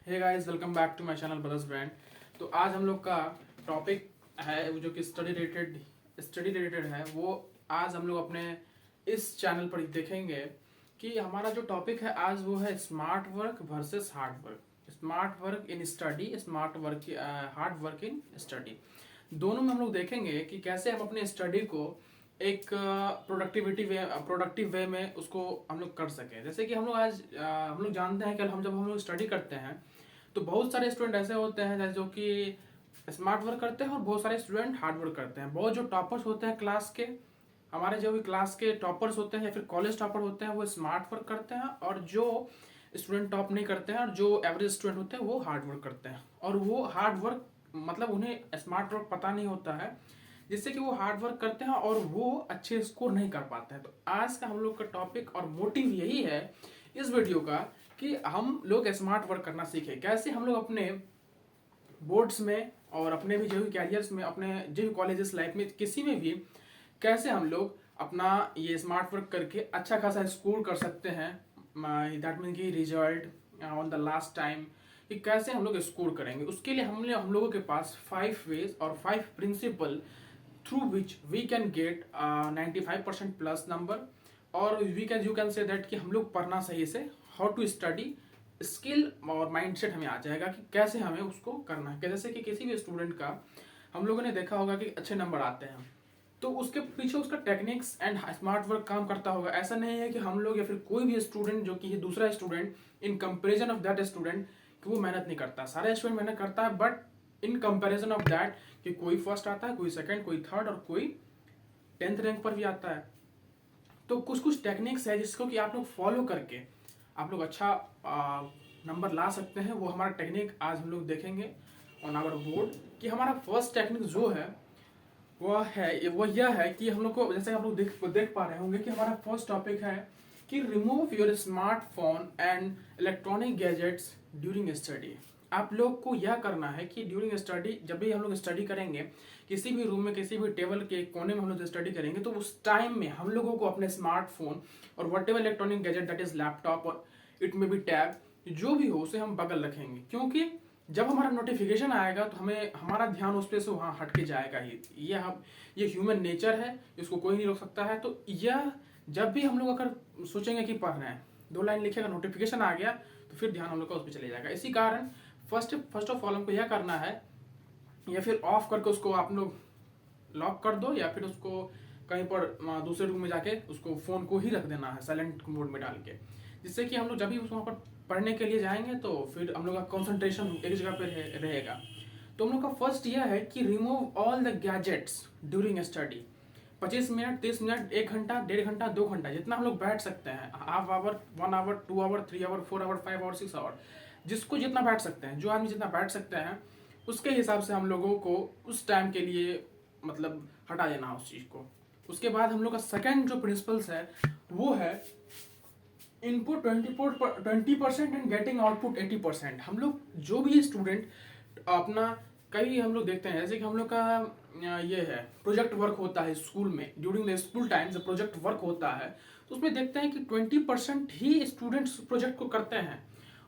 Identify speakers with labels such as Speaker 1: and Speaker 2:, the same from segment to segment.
Speaker 1: Hey guys, welcome back to my channel brothers brand. तो आज हम लोग का टॉपिक है वो जो कि स्टडी रिलेटेड है। वो आज हम लोग अपने इस चैनल पर देखेंगे कि हमारा जो टॉपिक है आज वो है smart work versus hard work. Smart work in study, smart work hard work in study. दोनों में हम लोग देखेंगे कि कैसे हम अपने स्टडी को एक प्रोडक्टिव वे में उसको हम लोग कर सकें। जैसे कि हम लोग जानते हैं कि जब हम लोग स्टडी करते हैं तो बहुत सारे स्टूडेंट ऐसे होते हैं जो कि स्मार्ट वर्क करते हैं और बहुत सारे स्टूडेंट हार्ड वर्क करते हैं। बहुत जो टॉपर्स होते हैं क्लास के, हमारे जो भी क्लास के टॉपर्स होते हैं या फिर कॉलेज टॉपर होते हैं, वो स्मार्ट वर्क करते हैं। और जो स्टूडेंट टॉप नहीं करते हैं और जो एवरेज स्टूडेंट होते हैं वो हार्ड वर्क करते हैं। और वो हार्ड वर्क मतलब उन्हें स्मार्ट वर्क पता नहीं होता है, जिससे कि वो हार्ड वर्क करते हैं और वो अच्छे स्कोर नहीं कर पाते हैं। तो आज का हम लोग का टॉपिक और मोटिव यही है इस वीडियो का कि हम लोग स्मार्ट वर्क करना सीखें। कैसे हम लोग अपने बोर्ड्स में और अपने भी जो भी कैरियर्स में, अपने जो भी कॉलेजेस लाइफ में, किसी में भी कैसे हम लोग अपना ये स्मार्ट वर्क करके अच्छा खासा स्कोर कर सकते हैं। दैट मीन कि result on the last time कि कैसे हम लोग स्कोर करेंगे। उसके लिए हम लोगों के पास 5 वेज और 5 principle through which we can get 95% plus number. और यू कैन से दैट कि हम लोग पढ़ना सही से, हाउ टू स्टडी, स्किल और माइंडसेट हमें आ जाएगा कि कैसे हमें उसको करना है। जैसे कि किसी भी स्टूडेंट का हम लोगों ने देखा होगा कि अच्छे नंबर आते हैं तो उसके पीछे उसका टेक्निक्स एंड स्मार्ट वर्क काम करता होगा। ऐसा नहीं है कि हम लोग या फिर कोई भी स्टूडेंट जो कि दूसरा student in comparison of that student कि वो मेहनत नहीं करता। सारा स्टूडेंट मेहनत करता है, but in comparison of that कि कोई फर्स्ट आता है, कोई सेकंड, कोई थर्ड और कोई 10th रैंक पर भी आता है। तो कुछ कुछ टेक्निक्स है जिसको कि आप लोग फॉलो करके आप लोग अच्छा नंबर ला सकते हैं। वो हमारा टेक्निक आज हम लोग देखेंगे ऑन आवर बोर्ड। कि हमारा फर्स्ट टेक्निक जो है वो यह है कि हम लोग को, जैसे आप लोग देख पा रहे होंगे कि हमारा फर्स्ट टॉपिक है कि remove your smartphone and electronic gadgets during study. आप लोग को यह करना है कि ड्यूरिंग स्टडी, जब भी हम लोग स्टडी करेंगे, किसी भी रूम में, किसी भी टेबल के कोने में हम लोग स्टडी करेंगे, तो उस टाइम में हम लोगों को अपने स्मार्टफोन और what ever electronic gadget that is laptop और इट में भी टैब, जो भी हो उसे हम बगल रखेंगे। क्योंकि जब हमारा नोटिफिकेशन आएगा तो हमें हमारा ध्यान उस पर से वहाँ हट के जाएगा ही। ये ह्यूमन नेचर है, इसको कोई नहीं रोक सकता है। तो यह जब भी हम लोग अगर सोचेंगे कि पढ़ रहे हैं, 2 लाइन लिखेगा, नोटिफिकेशन आ गया तो फिर ध्यान हम लोग का उस पर चले जाएगा। इसी कारण फर्स्ट ऑफ ऑल हमको यह करना है, या फिर ऑफ करके उसको आप लोग लॉक कर दो, या फिर उसको कहीं पर दूसरे रूम में जाके उसको फ़ोन को ही रख देना है साइलेंट मोड में डाल के, जिससे कि हम लोग जब भी वहाँ पर पढ़ने के लिए जाएंगे तो फिर हम लोग का कंसंट्रेशन एक जगह पे रहेगा। तो हम लोग का फर्स्ट यह है कि remove all the gadgets during study. 25 minute, 30 minute, 1 घंटा, 1.5 घंटा, 2 घंटा, जितना हम लोग बैठ सकते हैं, half hour, 1 hour, 2 hour, 3 hour, 4 hour, 5 hour, 6 hour, जिसको जितना बैठ सकते हैं, जो आदमी जितना बैठ सकते हैं, उसके हिसाब से हम लोगों को उस टाइम के लिए मतलब हटा देना उस चीज़ को। उसके बाद हम लोग का सेकेंड जो प्रिंसिपल्स है वो है इनपुट 20% एंड गेटिंग आउटपुट 80%। हम लोग जो भी स्टूडेंट अपना, कई हम लोग देखते हैं जैसे कि हम लोग का ये है प्रोजेक्ट वर्क होता है स्कूल में, ड्यूरिंग द स्कूल टाइम जब प्रोजेक्ट वर्क होता है तो उसमें देखते हैं कि 20% ही स्टूडेंट्स प्रोजेक्ट को करते हैं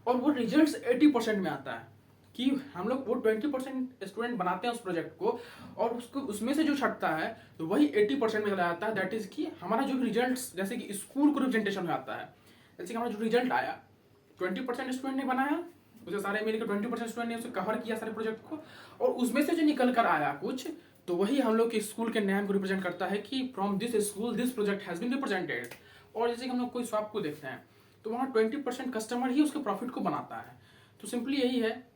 Speaker 1: और वो रिजल्ट्स 80% में आता है। कि हम लोग वो 20% स्टूडेंट बनाते हैं उस प्रोजेक्ट को और उसको उसमें से जो छटता है तो वही 80% में चला जाता है। दैट इज कि हमारा जो रिजल्ट जैसे कि स्कूल को रिप्रेजेंटेशन में आता है, जैसे कि हमारा जो रिजल्ट आया 20% स्टूडेंट ने बनाया, उसे सारे मिलकर 20% स्टूडेंट ने उसे कवर किया सारे प्रोजेक्ट को, और उसमें से जो निकल कर आया कुछ, तो वही हम लोग के स्कूल के नाम को रिप्रेजेंट करता है कि from this school this project has been represented. और जैसे कि हम लोग कोई शॉप को देखते हैं तो वहाँ 20% कस्टमर ही उसके प्रॉफिट को बनाता है। तो सिंपली यही है।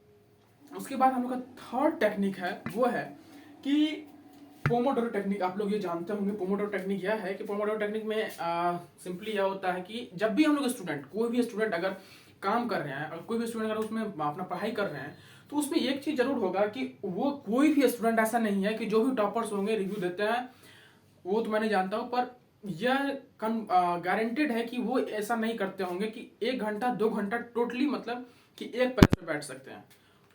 Speaker 1: उसके बाद हम लोग का थर्ड टेक्निक है वो है कि पोमोडोरो टेक्निक। आप लोग ये जानते होंगे पोमोडोरो टेक्निक यह है कि पोमोडोरो टेक्निक में सिंपली यह होता है कि जब भी हम लोग स्टूडेंट, कोई भी स्टूडेंट अगर काम कर रहे हैं और कोई भी स्टूडेंट अगर उसमें अपना पढ़ाई कर रहे हैं, तो उसमें एक चीज जरूर होगा कि वो कोई भी स्टूडेंट ऐसा नहीं है कि जो भी टॉपर्स होंगे रिव्यू देते हैं, वो तो मैं नहीं जानता हूँ, पर यह गारंटेड है कि वो ऐसा नहीं करते होंगे कि 1 घंटा 2 घंटा टोटली मतलब कि एक पैर पे बैठ सकते हैं।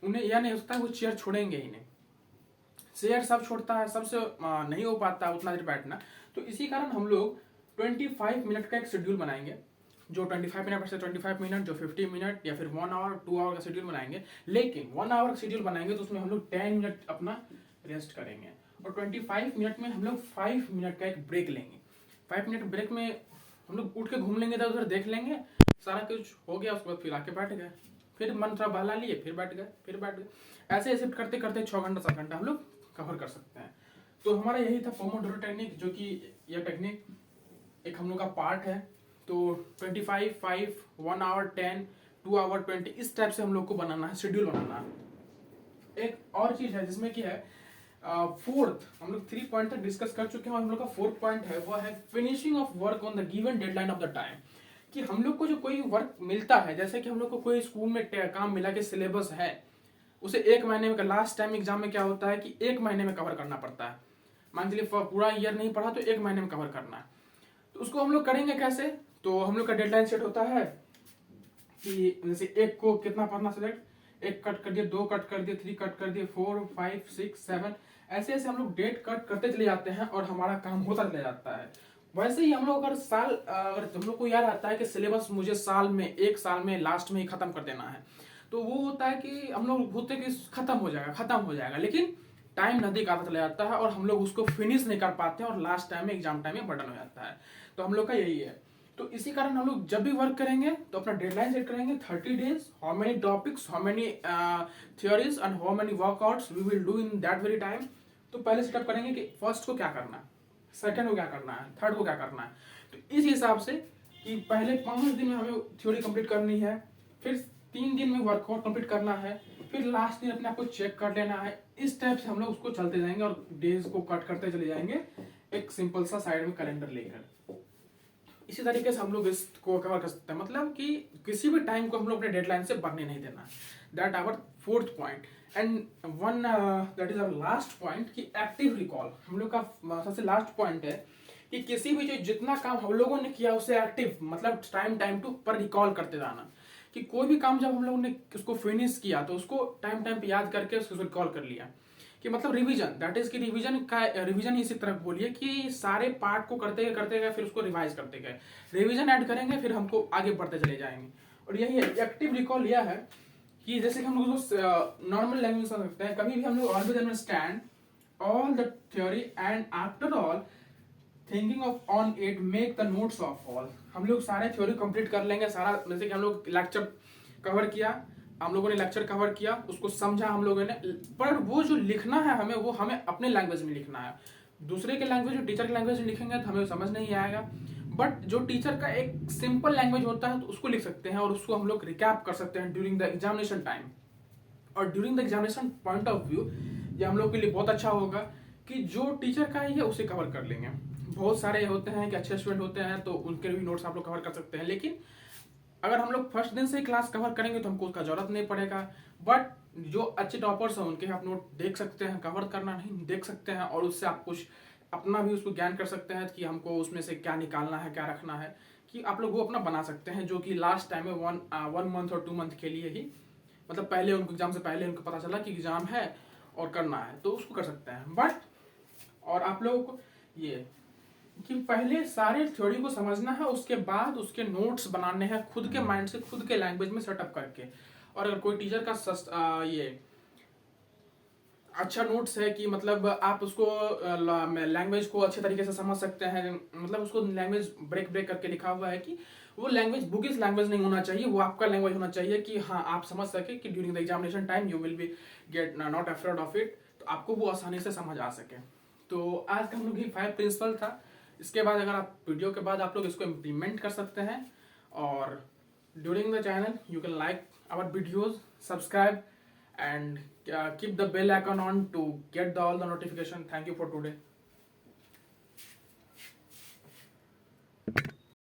Speaker 1: उन्हें यह नहीं हो सकता वो चेयर छोड़ेंगे ही नहीं। चेयर सब छोड़ता है, सबसे नहीं हो पाता उतना देर बैठना। तो इसी कारण हम लोग 25 मिनट का एक शेड्यूल बनाएंगे। जो 25 मिनट से 25 मिनट, जो 50 मिनट या फिर 1 आवर 2 आवर का शेड्यूल बनाएंगे। लेकिन 1 आवर का शेड्यूल बनाएंगे तो उसमें हम लोग 10 मिनट अपना रेस्ट करेंगे और 25 मिनट में हम लोग 5 मिनट का एक ब्रेक लेंगे। 5 मिनट ब्रेक में हम लोग उठ के घूम लेंगे, इधर उधर देख लेंगे, सारा कुछ हो गया, उसके बाद फिर आके बैठ गए, फिर मन थोड़ा बहला लिए, फिर बैठ गए, फिर बैठ गए। ऐसे ऐसे करते करते 6 घंटा 7 घंटा हम लोग कवर कर सकते हैं। तो हमारा यही था पोमोडोरो टेक्निक, जो कि यह टेक्निक एक हम लोग का पार्ट है। तो 25, 5, 1 आवर 10, 2 आवर 20, इस टाइप से हम लोग को बनाना है, शेड्यूल बनाना है। एक और चीज है जिसमें कि है फोर्थ, हम लोग 3 पॉइंट तक डिस्कस कर चुके हैं और हम लोग का 4th पॉइंट है वो है finishing of work on the given deadline of the time. कि हम लोग को जो कोई वर्क मिलता है, जैसे कि हम लोग को कोई स्कूल में काम मिला कि सिलेबस है, उसे 1 महीने में, लास्ट टाइम एग्जाम में क्या होता है कि 1 महीने में कवर करना पड़ता है। मान लीजिए पूरा ईयर नहीं पढ़ा तो 1 महीने में कवर करना है। तो उसको हम लोग करेंगे कैसे? तो हम लोग का डेडलाइन सेट होता है कि जैसे 1 को कितना पढ़ना, सेलेक्ट 1 कट कर दिए, 2 कट कर दिए, 3 कट कर दिए, 4, 5, 6, 7, ऐसे ऐसे हम लोग डेट कट करते चले जाते हैं और हमारा काम होता चला जाता है। वैसे ही हम लोग अगर हम लोग को याद आता है कि सिलेबस मुझे एक साल में लास्ट में ही खत्म कर देना है, तो वो होता है कि हम लोग होते कि खत्म हो जाएगा, लेकिन टाइम नजदीक आता चला जाता है और हम लोग उसको फिनिश नहीं कर पाते हैं और लास्ट टाइम में, एग्जाम टाइम में बर्डन हो जाता है। तो हम लोग का यही है। तो इसी कारण हम लोग जब भी वर्क करेंगे तो अपना डेडलाइन सेट करेंगे 30 days, how many topics, how many theories and how many workouts we will do in that very time. तो पहले सेटअप करेंगे कि फर्स्ट को क्या करना है, सेकंड को क्या करना है, थर्ड को क्या करना है। तो इस हिसाब से कि पहले 5 दिन में हमें थ्योरी कंप्लीट करनी है, फिर 3 दिन में वर्कआउट कंप्लीट करना है, फिर लास्ट दिन अपने आप को चेक कर लेना है। इस टाइप से हम लोग उसको चलते जाएंगे और डेज को कट करते चले जाएंगे, एक सिंपल सा साइड में कैलेंडर लेकर। इसी तरीके से हम लोग इसको कवर कर सकते हैं, मतलब कि किसी भी टाइम को हम लोग अपने डेडलाइन से बढ़ने नहीं देना। That our 4th point. And one that is our last point कि एक्टिव रिकॉल हम लोग का सबसे लास्ट पॉइंट है कि किसी भी चीज, जितना काम हम लोगों ने किया उसे एक्टिव, मतलब टाइम टू पर रिकॉल करते जाना। कि कोई भी काम जब हम लोगों ने उसको फिनिश किया तो उसको टाइम पे याद करके उसको रिकॉल कर लिया। कि मतलब रिवीजन, दैट इज कि रिवीजन इसी तरह बोलिए कि सारे पार्ट को करते गए फिर उसको रिवाइज करते गए, रिवीजन ऐड करेंगे, फिर हमको आगे बढ़ते चले जाएंगे। और यही है एक्टिव रिकॉल। यह है कि जैसे कि हम लोग नॉर्मल लैंग्वेज समझ सकते हैं, कभी भी हम लोग always understand all the theory and after all thinking of on it make the notes of all. हम लोग सारे थ्योरी कंप्लीट कर लेंगे सारा, जैसे कि हम लोग लेक्चर कवर किया, हम लोगों ने लेक्चर कवर किया, उसको समझा हम लोगों ने, पर वो जो लिखना है हमें, वो हमें अपने लैंग्वेज में लिखना है। दूसरे के लैंग्वेज, टीचर के लैंग्वेज में लिखेंगे तो हमें समझ नहीं आएगा। बट जो टीचर का एक सिंपल लैंग्वेज होता है तो उसको लिख सकते हैं और उसको हम लोग रिकैप कर सकते हैं ड्यूरिंग द एग्जामिनेशन टाइम। और during the examination point of view ये हम लोग के लिए बहुत अच्छा होगा कि जो टीचर का ही है उसे कवर कर लेंगे। बहुत सारे होते हैं कि अच्छे स्टूडेंट होते हैं तो उनके भी नोट्स आप लोग कवर कर सकते हैं, लेकिन अगर हम लोग फर्स्ट दिन से क्लास कवर करेंगे तो हमको उसका जरूरत नहीं पड़ेगा। बट जो अच्छे टॉपर्स हैं उनके आप नोट देख सकते हैं, कवर करना नहीं देख सकते हैं, और उससे आप कुछ अपना भी उसको ज्ञान कर सकते हैं कि हमको उसमें से क्या निकालना है, क्या रखना है, कि आप लोग वो अपना बना सकते हैं। जो कि लास्ट टाइम में 1 मंथ और 2 मंथ के लिए ही, मतलब पहले उनको एग्जाम से पहले उनको पता चला कि एग्जाम है और करना है तो उसको कर सकते हैं। बट और आप लोगों को ये कि पहले सारे थ्योरी को समझना है, उसके बाद उसके नोट्स बनाने हैं खुद के माइंड से, खुद के लैंग्वेज में सेटअप करके। और अगर कोई टीचर का ये अच्छा नोट्स है कि मतलब आप उसको लैंग्वेज को अच्छे तरीके से समझ सकते हैं, मतलब उसको लैंग्वेज ब्रेक करके लिखा हुआ है कि वो लैंग्वेज बुकिश लैंग्वेज नहीं होना चाहिए, वो आपका लैंग्वेज होना चाहिए कि हाँ आप समझ सके कि during the examination time you will be get not afraid of it, तो आपको वो आसानी से समझ आ सके। तो आज का हम लोग ये 5 प्रिंसिपल था। इसके बाद अगर आप वीडियो के बाद आप लोग इसको इम्प्लीमेंट कर सकते हैं। और during the channel you can like our videos, subscribe and keep the bell icon on to get all the notification. Thank you for today.